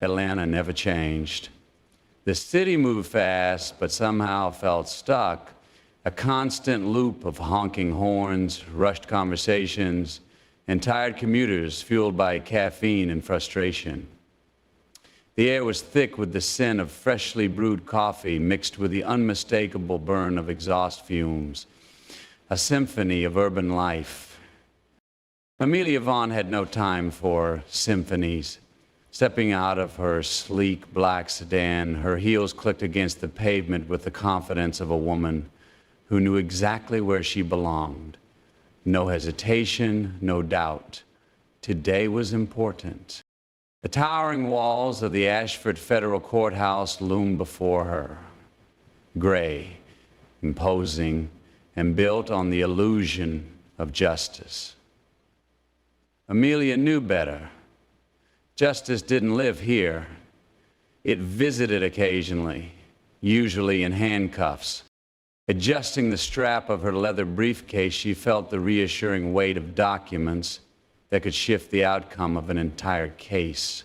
Atlanta never changed. The city moved fast, but somehow felt stuck. A constant loop of honking horns, rushed conversations, and tired commuters fueled by caffeine and frustration. The air was thick with the scent of freshly brewed coffee mixed with the unmistakable burn of exhaust fumes, a symphony of urban life. Amelia Vaughn had no time for symphonies. Stepping out of her sleek black sedan, her heels clicked against the pavement with the confidence of a woman who knew exactly where she belonged. No hesitation, no doubt. Today was important. The towering walls of the Ashford Federal Courthouse loomed before her, gray, imposing, and built on the illusion of justice. Amelia knew better. Justice didn't live here. It visited occasionally, usually in handcuffs. Adjusting the strap of her leather briefcase, she felt the reassuring weight of documents that could shift the outcome of an entire case.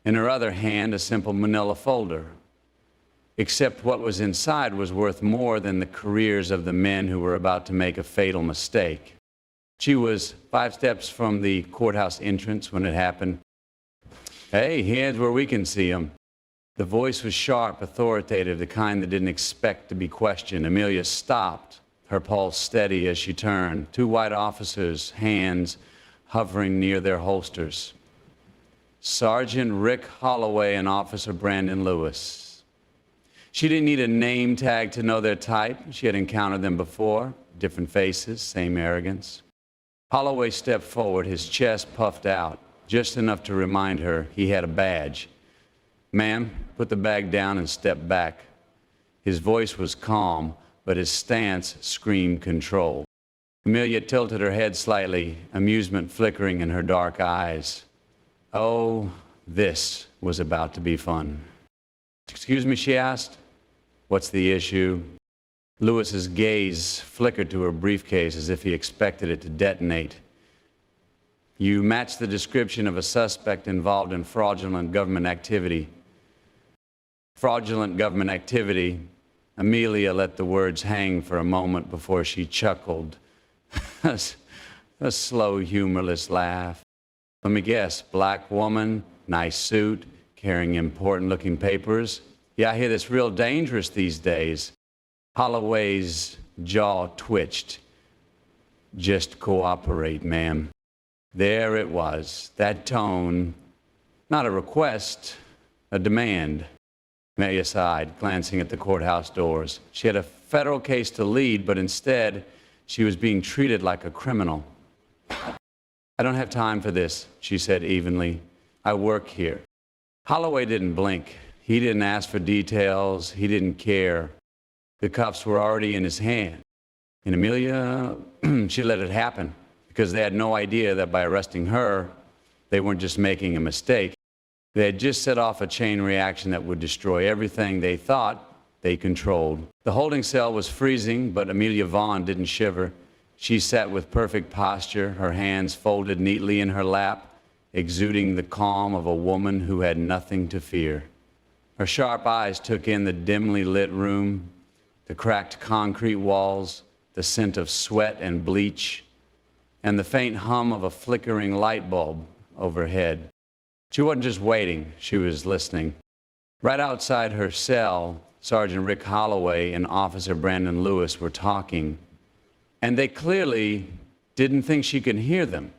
In her other hand, a simple manila folder. Except what was inside was worth more than the careers of the men who were about to make a fatal mistake. She was 5 steps from the courthouse entrance when it happened. "Hey, hands where we can see them." The voice was sharp, authoritative, the kind that didn't expect to be questioned. Amelia stopped, her pulse steady as she turned. 2 white officers, hands hovering near their holsters. Sergeant Rick Holloway and Officer Brandon Lewis. She didn't need a name tag to know their type. She had encountered them before. Different faces, same arrogance. Holloway stepped forward, his chest puffed out, just enough to remind her he had a badge. "Ma'am, put the bag down and step back." His voice was calm, but his stance screamed control. Amelia tilted her head slightly, amusement flickering in her dark eyes. Oh, this was about to be fun. "Excuse me," she asked. "What's the issue?" Lewis's gaze flickered to her briefcase as if he expected it to detonate. "You match the description of a suspect involved in fraudulent government activity." Fraudulent government activity. Amelia let the words hang for a moment before she chuckled. A slow, humorless laugh. "Let me guess, black woman, nice suit, carrying important-looking papers. Yeah, I hear that's real dangerous these days." Holloway's jaw twitched. "Just cooperate, ma'am." There it was, that tone, not a request, a demand. Amelia sighed, glancing at the courthouse doors. She had a federal case to lead, but instead, she was being treated like a criminal. "I don't have time for this," she said evenly. "I work here." Holloway didn't blink. He didn't ask for details. He didn't care. The cuffs were already in his hand. And Amelia, she let it happen, because they had no idea that by arresting her, they weren't just making a mistake. They had just set off a chain reaction that would destroy everything they thought they controlled. The holding cell was freezing, but Amelia Vaughn didn't shiver. She sat with perfect posture, her hands folded neatly in her lap, exuding the calm of a woman who had nothing to fear. Her sharp eyes took in the dimly lit room, the cracked concrete walls, the scent of sweat and bleach, and the faint hum of a flickering light bulb overhead. She wasn't just waiting, she was listening. Right outside her cell, Sergeant Rick Holloway and Officer Brandon Lewis were talking, and they clearly didn't think she could hear them.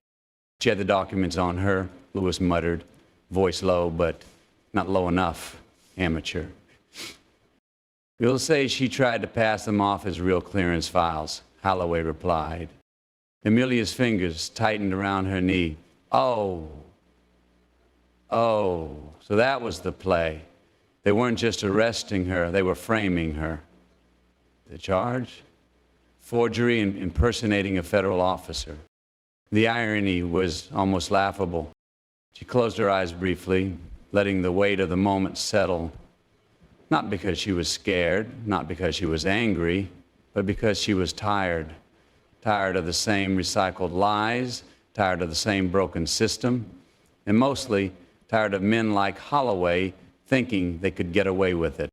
"She had the documents on her," Lewis muttered, voice low, but not low enough. Amateur. "You'll say she tried to pass them off as real clearance files," Holloway replied. Amelia's fingers tightened around her knee. Oh, so that was the play. They weren't just arresting her, they were framing her. The charge? Forgery and impersonating a federal officer. The irony was almost laughable. She closed her eyes briefly, letting the weight of the moment settle. Not because she was scared, not because she was angry, but because she was tired. Tired of the same recycled lies, tired of the same broken system, and mostly tired of men like Holloway thinking they could get away with it.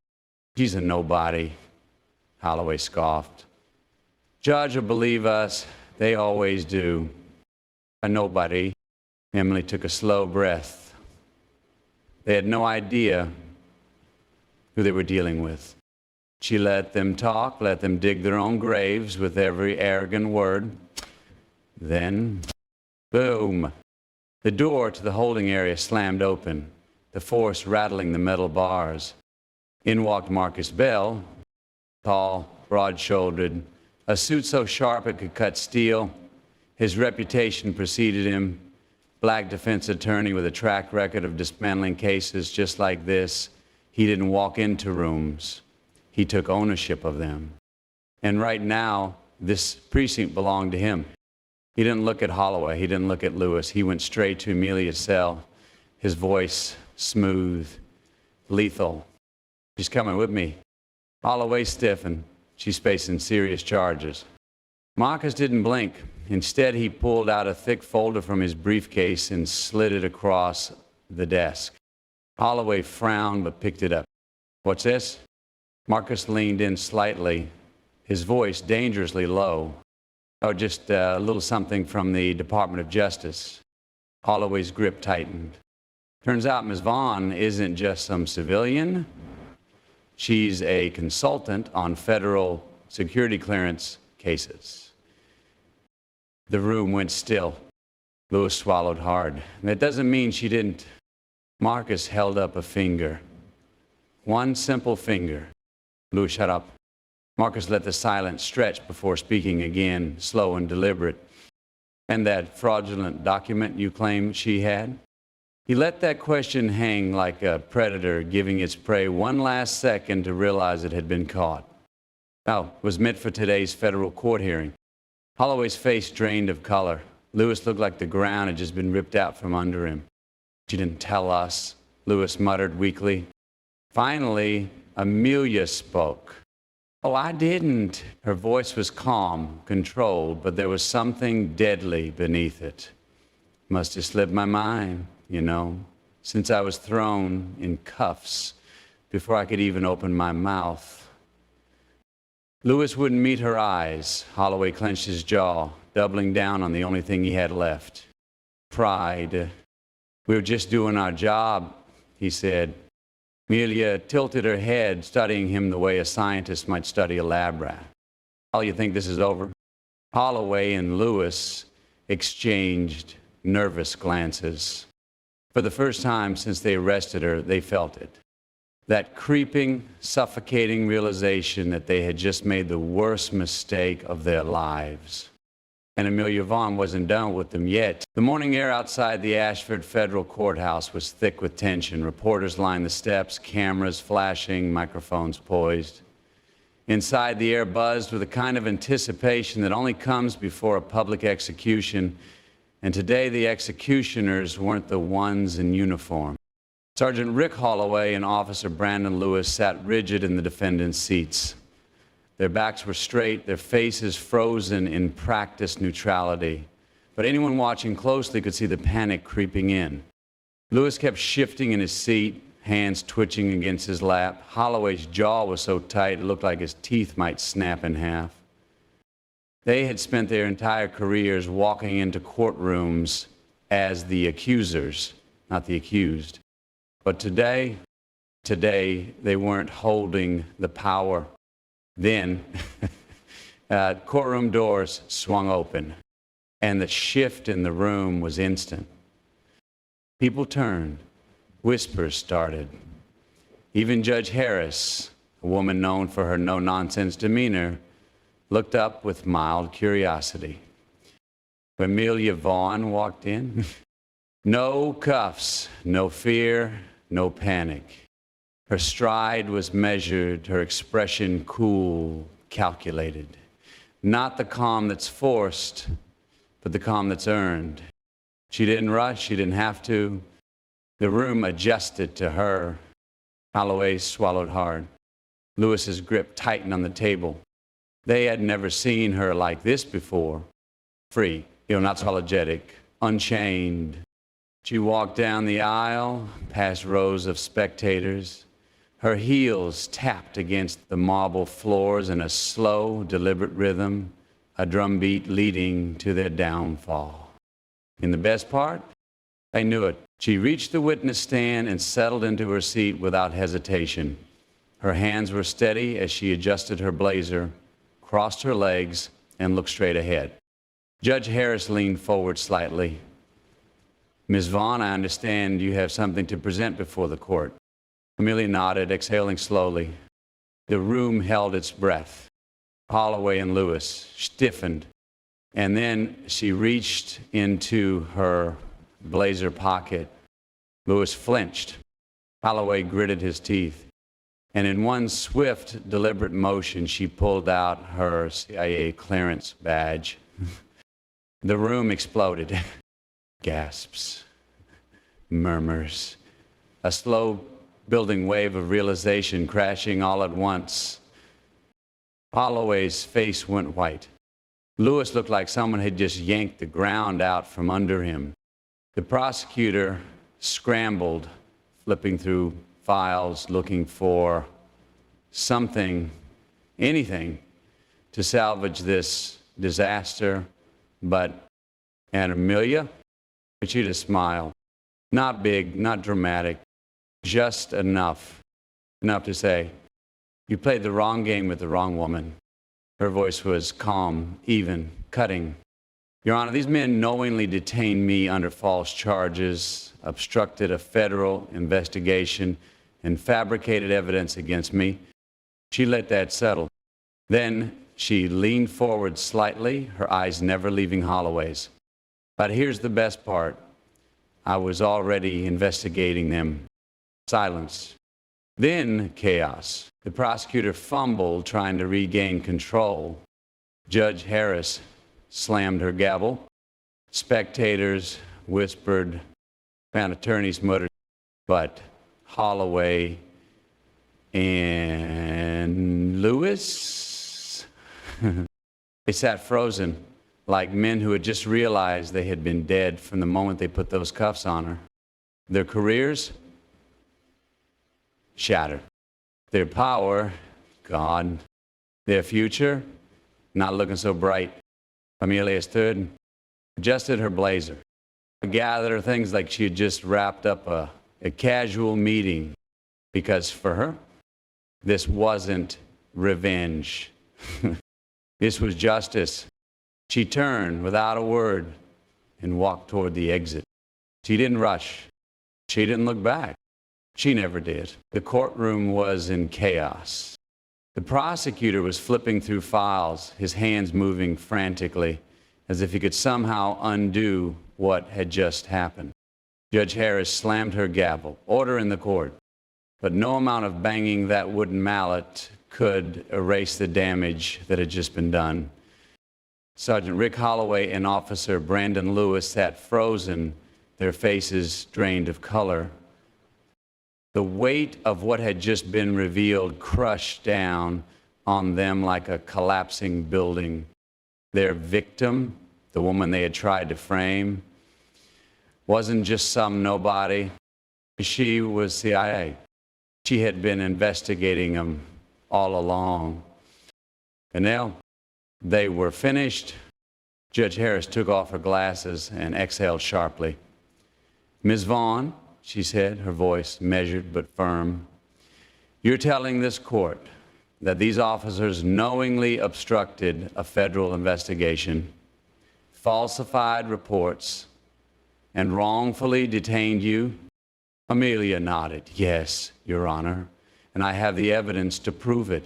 She's a nobody, Holloway scoffed. Judge will believe us, they always do. A nobody. Emily took a slow breath. They had no idea who they were dealing with. She let them talk, let them dig their own graves with every arrogant word. Then, boom, the door to the holding area slammed open, the force rattling the metal bars. In walked Marcus Bell, tall, broad-shouldered, a suit so sharp it could cut steel. His reputation preceded him. Black defense attorney with a track record of dismantling cases just like this. He didn't walk into rooms. He took ownership of them. And right now, this precinct belonged to him. He didn't look at Holloway. He didn't look at Lewis. He went straight to Amelia's cell, his voice smooth, lethal. She's coming with me. Holloway stiffened. She's facing serious charges. Marcus didn't blink. Instead, he pulled out a thick folder from his briefcase and slid it across the desk. Holloway frowned but picked it up. What's this? Marcus leaned in slightly, his voice dangerously low. Oh, just a little something from the Department of Justice. Holloway's grip tightened. Turns out Ms. Vaughn isn't just some civilian. She's a consultant on federal security clearance cases. The room went still. Lewis swallowed hard. That doesn't mean she didn't. Marcus held up a finger. One simple finger. Lewis, shut up. Marcus let the silence stretch before speaking again, slow and deliberate. And that fraudulent document you claim she had? He let that question hang like a predator giving its prey one last second to realize it had been caught. Oh, it was meant for today's federal court hearing. Holloway's face drained of color. Lewis looked like the ground had just been ripped out from under him. She didn't tell us, Lewis muttered weakly. Finally, Amelia spoke. Oh, I didn't. Her voice was calm, controlled, but there was something deadly beneath it. Must have slipped my mind, you know, since I was thrown in cuffs before I could even open my mouth. Lewis wouldn't meet her eyes. Holloway clenched his jaw, doubling down on the only thing he had left. Pride. We were just doing our job, he said. Amelia tilted her head, studying him the way a scientist might study a lab rat. Oh, you think this is over? Holloway and Lewis exchanged nervous glances. For the first time since they arrested her, they felt it. That creeping, suffocating realization that they had just made the worst mistake of their lives. And Amelia Vaughn wasn't done with them yet. The morning air outside the Ashford Federal Courthouse was thick with tension. Reporters lined the steps, cameras flashing, microphones poised. Inside, the air buzzed with a kind of anticipation that only comes before a public execution. And today, the executioners weren't the ones in uniform. Sergeant Rick Holloway and Officer Brandon Lewis sat rigid in the defendants' seats. Their backs were straight, their faces frozen in practiced neutrality. But anyone watching closely could see the panic creeping in. Lewis kept shifting in his seat, hands twitching against his lap. Holloway's jaw was so tight it looked like his teeth might snap in half. They had spent their entire careers walking into courtrooms as the accusers, not the accused. But today, they weren't holding the power. Then, courtroom doors swung open, and the shift in the room was instant. People turned. Whispers started. Even Judge Harris, a woman known for her no-nonsense demeanor, looked up with mild curiosity. Amelia Vaughn walked in. No cuffs, no fear, no panic. Her stride was measured, her expression cool, calculated. Not the calm that's forced, but the calm that's earned. She didn't rush, she didn't have to. The room adjusted to her. Holloway swallowed hard. Lewis's grip tightened on the table. They had never seen her like this before. Free, not apologetic, unchained. She walked down the aisle, past rows of spectators. Her heels tapped against the marble floors in a slow, deliberate rhythm, a drumbeat leading to their downfall. And the best part? I knew it. She reached the witness stand and settled into her seat without hesitation. Her hands were steady as she adjusted her blazer, crossed her legs, and looked straight ahead. Judge Harris leaned forward slightly. Ms. Vaughn, I understand you have something to present before the court. Amelia nodded, exhaling slowly. The room held its breath. Holloway and Lewis stiffened, and then she reached into her blazer pocket. Lewis flinched. Holloway gritted his teeth, and in one swift, deliberate motion, she pulled out her CIA clearance badge. The room exploded. Gasps, murmurs, a slow building wave of realization crashing all at once. Holloway's face went white. Lewis looked like someone had just yanked the ground out from under him. The prosecutor scrambled, flipping through files, looking for something, anything, to salvage this disaster. But Aunt Amelia, she just smiled. Not big, not dramatic, just enough to say, you played the wrong game with the wrong woman. Her voice was calm, even, cutting. Your Honor, these men knowingly detained me under false charges, obstructed a federal investigation, and fabricated evidence against me. She let that settle. Then she leaned forward slightly, her eyes never leaving Holloway's. But here's the best part. I was already investigating them. Silence. Then chaos. The prosecutor fumbled, trying to regain control. Judge Harris slammed her gavel. Spectators whispered, and attorneys muttered, but Holloway and Lewis? They sat frozen, like men who had just realized they had been dead from the moment they put those cuffs on her. Their careers? Shattered. Their power? Gone. Their future? Not looking so bright. Amelia stood, adjusted her blazer, gathered her things like she had just wrapped up a casual meeting, because for her, this wasn't revenge. This was justice. She turned without a word and walked toward the exit. She didn't rush. She didn't look back. She never did. The courtroom was in chaos. The prosecutor was flipping through files, his hands moving frantically, as if he could somehow undo what had just happened. Judge Harris slammed her gavel. Order in the court. But no amount of banging that wooden mallet could erase the damage that had just been done. Sergeant Rick Holloway and Officer Brandon Lewis sat frozen, their faces drained of color. The weight of what had just been revealed crushed down on them like a collapsing building. Their victim, the woman they had tried to frame, wasn't just some nobody. She was CIA. She had been investigating them all along. And now they were finished. Judge Harris took off her glasses and exhaled sharply. Ms. Vaughn, she said, her voice measured but firm, you're telling this court that these officers knowingly obstructed a federal investigation, falsified reports, and wrongfully detained you? Amelia nodded. Yes, Your Honor, and I have the evidence to prove it.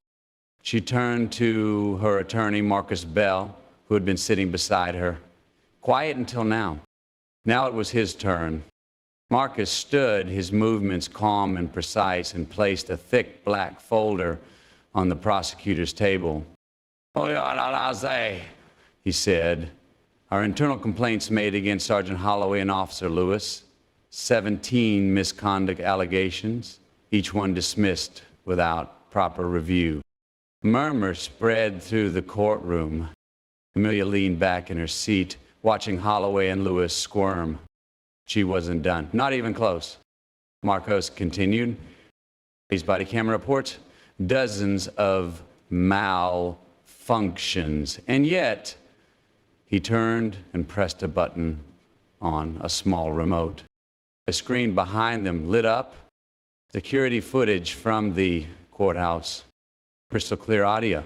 She turned to her attorney, Marcus Bell, who had been sitting beside her. Quiet until now. Now it was his turn. Marcus stood, his movements calm and precise, and placed a thick black folder on the prosecutor's table. He said, our internal complaints made against Sergeant Holloway and Officer Lewis, 17 misconduct allegations, each one dismissed without proper review. Murmurs spread through the courtroom. Amelia leaned back in her seat, watching Holloway and Lewis squirm. She wasn't done. Not even close. Marcos continued. His body camera reports dozens of malfunctions. And yet, he turned and pressed a button on a small remote. A screen behind them lit up. Security footage from the courthouse. Crystal clear audio.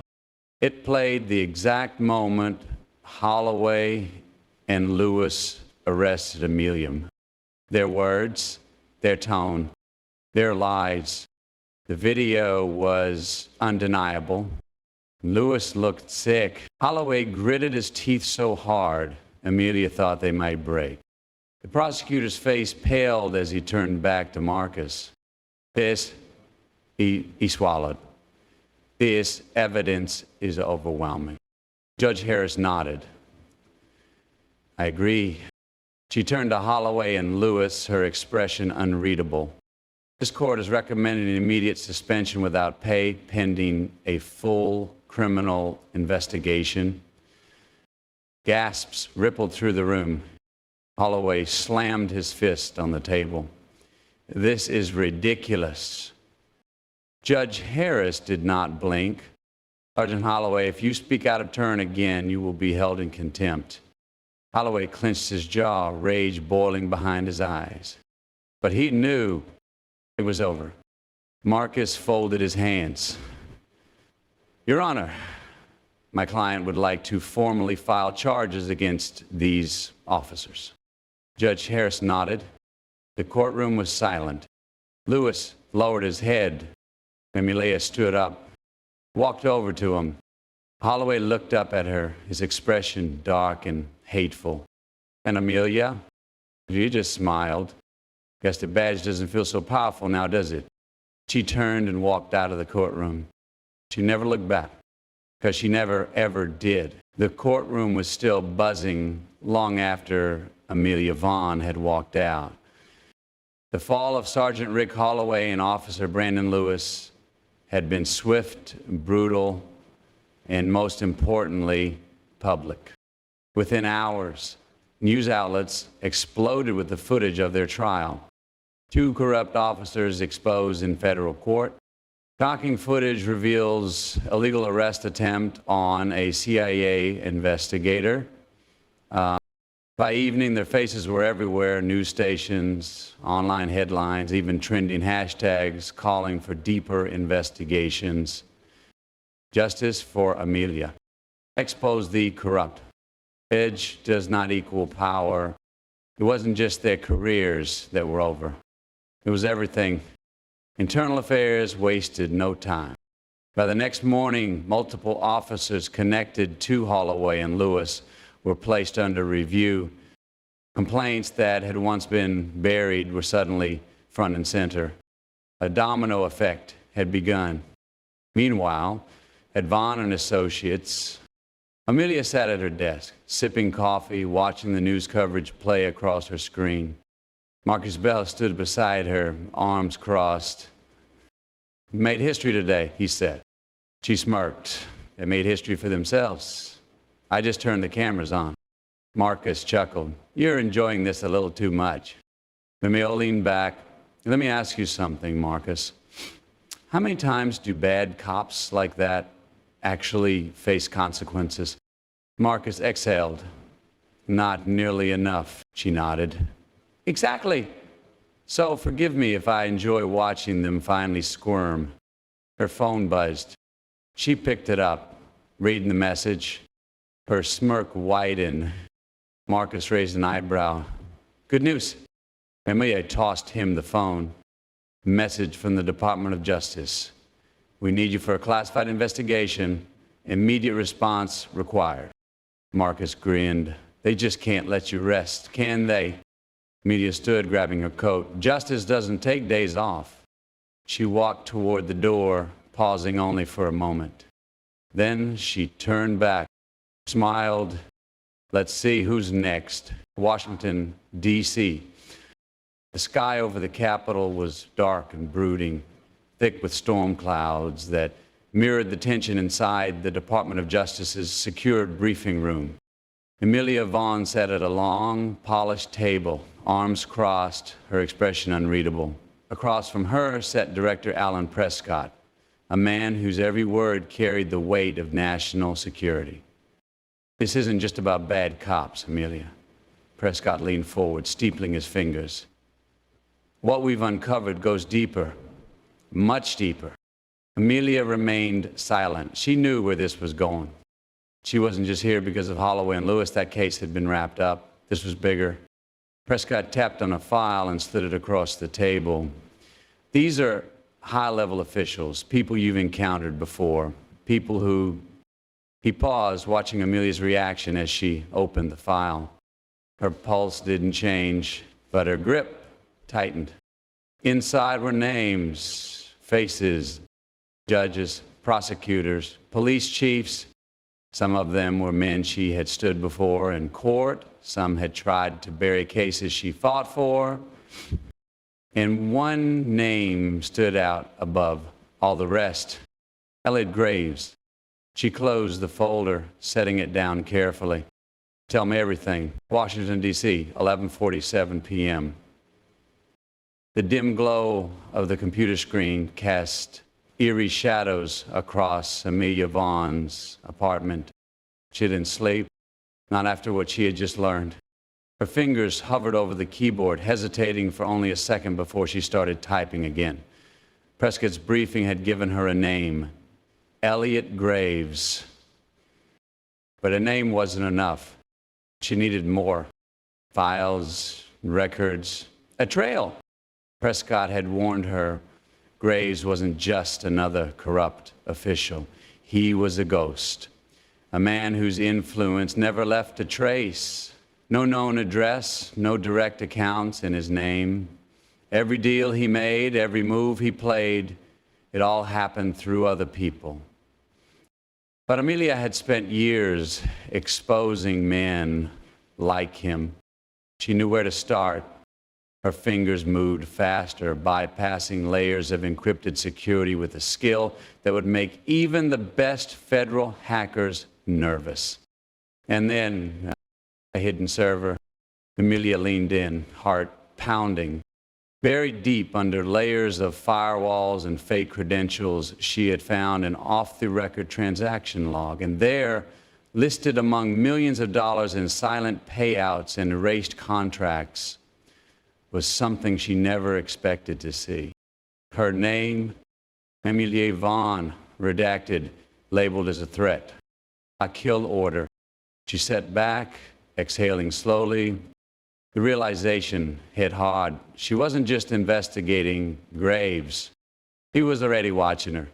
It played the exact moment Holloway and Lewis arrested Amelia. Their words, their tone, their lies. The video was undeniable. Lewis looked sick. Holloway gritted his teeth so hard, Amelia thought they might break. The prosecutor's face paled as he turned back to Marcus. This, he swallowed. This evidence is overwhelming. Judge Harris nodded. I agree. She turned to Holloway and Lewis, her expression unreadable. This court has recommended an immediate suspension without pay pending a full criminal investigation. Gasps rippled through the room. Holloway slammed his fist on the table. This is ridiculous. Judge Harris did not blink. Sergeant Holloway, if you speak out of turn again, you will be held in contempt. Holloway clenched his jaw, rage boiling behind his eyes. But he knew it was over. Marcus folded his hands. Your Honor, my client would like to formally file charges against these officers. Judge Harris nodded. The courtroom was silent. Lewis lowered his head. Amelia stood up, walked over to him. Holloway looked up at her, his expression dark and hateful. And Amelia, she just smiled. Guess the badge doesn't feel so powerful now, does it? She turned and walked out of the courtroom. She never looked back, because she never, ever did. The courtroom was still buzzing long after Amelia Vaughn had walked out. The fall of Sergeant Rick Holloway and Officer Brandon Lewis had been swift, brutal, and most importantly, public. Within hours, news outlets exploded with the footage of their trial. 2 corrupt officers exposed in federal court. Shocking footage reveals illegal arrest attempt on a CIA investigator. By evening, their faces were everywhere, news stations, online headlines, even trending hashtags calling for deeper investigations. Justice for Amelia. Expose the corrupt. Edge does not equal power. It wasn't just their careers that were over. It was everything. Internal affairs wasted no time. By the next morning, multiple officers connected to Holloway and Lewis were placed under review. Complaints that had once been buried were suddenly front and center. A domino effect had begun. Meanwhile, at Vaughn and Associates, Amelia sat at her desk, sipping coffee, watching the news coverage play across her screen. Marcus Bell stood beside her, arms crossed. Made history today, he said. She smirked. They made history for themselves. I just turned the cameras on. Marcus chuckled. You're enjoying this a little too much. Emil leaned back. Let me ask you something, Marcus. How many times do bad cops like that actually face consequences? Marcus exhaled. Not nearly enough, she nodded. Exactly. So forgive me if I enjoy watching them finally squirm. Her phone buzzed. She picked it up, reading the message. Her smirk widened. Marcus raised an eyebrow. Good news. Amelia tossed him the phone. Message from the Department of Justice. We need you for a classified investigation. Immediate response required. Marcus grinned. They just can't let you rest, can they? Amelia stood, grabbing her coat. Justice doesn't take days off. She walked toward the door, pausing only for a moment. Then she turned back, smiled. Let's see who's next. Washington, D.C. The sky over the Capitol was dark and brooding, thick with storm clouds that mirrored the tension inside the Department of Justice's secured briefing room. Amelia Vaughn sat at a long, polished table, arms crossed, her expression unreadable. Across from her sat director Alan Prescott, a man whose every word carried the weight of national security. This isn't just about bad cops, Amelia. Prescott leaned forward, steepling his fingers. What we've uncovered goes deeper, much deeper. Amelia remained silent. She knew where this was going. She wasn't just here because of Holloway and Lewis. That case had been wrapped up. This was bigger. Prescott tapped on a file and slid it across the table. These are high-level officials, people you've encountered before, people who... He paused, watching Amelia's reaction as she opened the file. Her pulse didn't change, but her grip tightened. Inside were names, faces, judges, prosecutors, police chiefs. Some of them were men she had stood before in court. Some had tried to bury cases she fought for. And one name stood out above all the rest: Elliot Graves. She closed the folder, setting it down carefully. Tell me everything. Washington, D.C., 11:47 p.m. The dim glow of the computer screen cast eerie shadows across Amelia Vaughn's apartment. She didn't sleep, not after what she had just learned. Her fingers hovered over the keyboard, hesitating for only a second before she started typing again. Prescott's briefing had given her a name: Elliot Graves. But a name wasn't enough. She needed more. Files, records, a trail. Prescott had warned her Graves wasn't just another corrupt official. He was a ghost, a man whose influence never left a trace. No known address, no direct accounts in his name. Every deal he made, every move he played, it all happened through other people. But Amelia had spent years exposing men like him. She knew where to start. Her fingers moved faster, bypassing layers of encrypted security with a skill that would make even the best federal hackers nervous. And then, a hidden server. Amelia leaned in, heart pounding. Buried deep under layers of firewalls and fake credentials, she had found an off-the-record transaction log. And there, listed among millions of dollars in silent payouts and erased contracts, was something she never expected to see. Her name, Amelia Vaughn, redacted, labeled as a threat. A kill order. She sat back, exhaling slowly. The realization hit hard. She wasn't just investigating Graves. He was already watching her.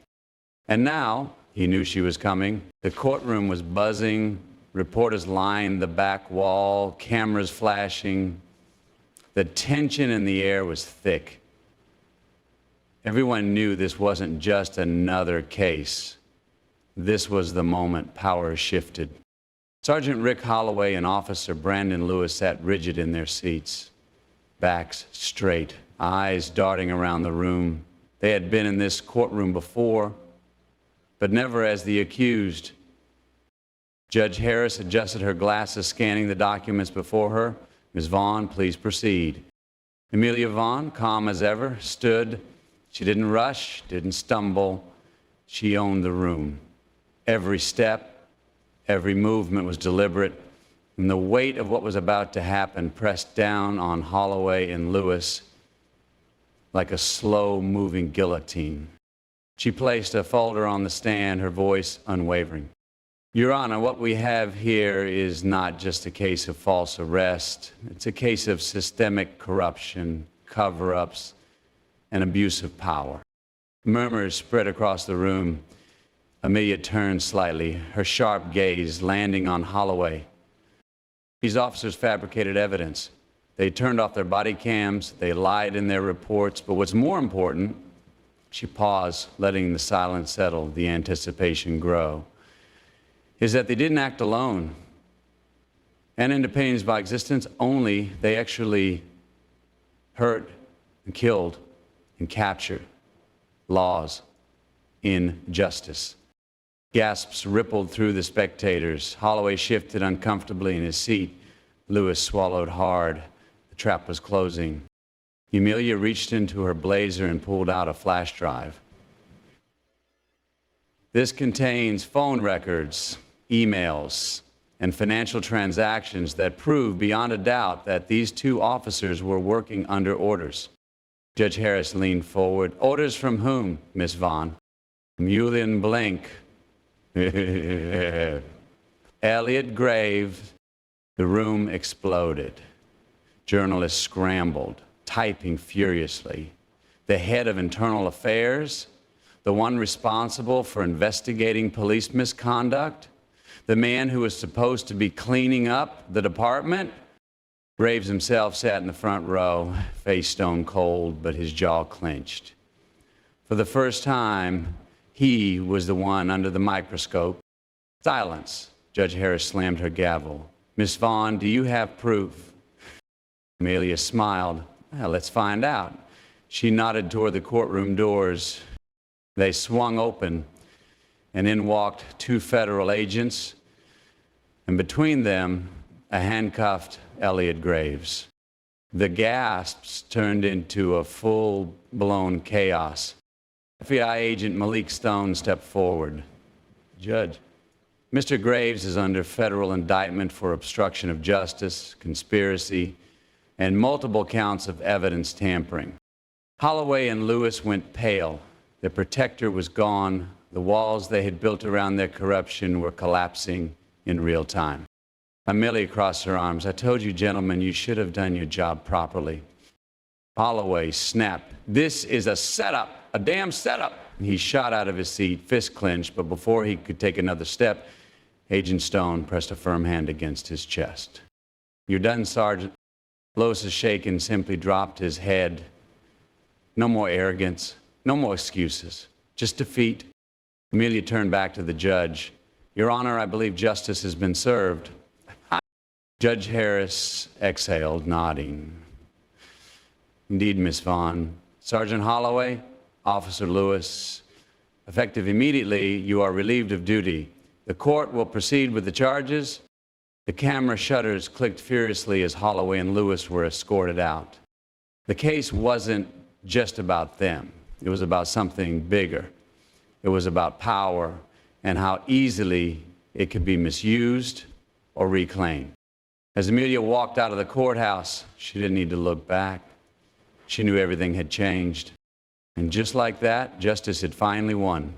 And now, he knew she was coming. The courtroom was buzzing. Reporters lined the back wall, cameras flashing. The tension in the air was thick. Everyone knew this wasn't just another case. This was the moment power shifted. Sergeant Rick Holloway and Officer Brandon Lewis sat rigid in their seats, backs straight, eyes darting around the room. They had been in this courtroom before, but never as the accused. Judge Harris adjusted her glasses, scanning the documents before her. Ms. Vaughn, please proceed. Amelia Vaughn, calm as ever, stood. She didn't rush, didn't stumble. She owned the room. Every step, every movement was deliberate, and the weight of what was about to happen pressed down on Holloway and Lewis like a slow-moving guillotine. She placed a folder on the stand, her voice unwavering. Your Honor, what we have here is not just a case of false arrest. It's a case of systemic corruption, cover-ups, and abuse of power. Murmurs spread across the room. Amelia turned slightly, her sharp gaze landing on Holloway. These officers fabricated evidence. They turned off their body cams, they lied in their reports, but what's more important, she paused, letting the silence settle, the anticipation grow, is that they didn't act alone. And independence by existence only, they actually hurt and killed and captured laws, injustice. Gasps rippled through the spectators. Holloway shifted uncomfortably in his seat. Lewis swallowed hard. The trap was closing. Amelia reached into her blazer and pulled out a flash drive. This contains phone records, emails, and financial transactions that prove beyond a doubt that these two officers were working under orders. Judge Harris leaned forward. Orders from whom, Miss Vaughn? Mullion Blink. Elliot Graves. The room exploded. Journalists scrambled, typing furiously. The head of Internal Affairs, the one responsible for investigating police misconduct, the man who was supposed to be cleaning up the department. Graves himself sat in the front row, face stone cold, but his jaw clenched. For the first time, he was the one under the microscope. Silence. Judge Harris slammed her gavel. Miss Vaughn, do you have proof? Amelia smiled. Well, let's find out. She nodded toward the courtroom doors. They swung open, and in walked two federal agents, and between them, a handcuffed Elliot Graves. The gasps turned into a full-blown chaos. FBI agent Malik Stone stepped forward. Judge, Mr. Graves is under federal indictment for obstruction of justice, conspiracy, and multiple counts of evidence tampering. Holloway and Lewis went pale. Their protector was gone. The walls they had built around their corruption were collapsing in real time. Amelia crossed her arms. I told you, gentlemen, you should have done your job properly. Holloway snapped. This is a setup, a damn setup. He shot out of his seat, fist clenched, but before he could take another step, Agent Stone pressed a firm hand against his chest. You're done, Sergeant. Lois, shaken, simply dropped his head. No more arrogance, no more excuses, just defeat. Amelia turned back to the judge. Your Honor, I believe justice has been served. Judge Harris exhaled, nodding. Indeed, Miss Vaughn. Sergeant Holloway, Officer Lewis, effective immediately, you are relieved of duty. The court will proceed with the charges. The camera shutters clicked furiously as Holloway and Lewis were escorted out. The case wasn't just about them. It was about something bigger. It was about power and how easily it could be misused or reclaimed. As Amelia walked out of the courthouse, she didn't need to look back. She knew everything had changed. And just like that, justice had finally won.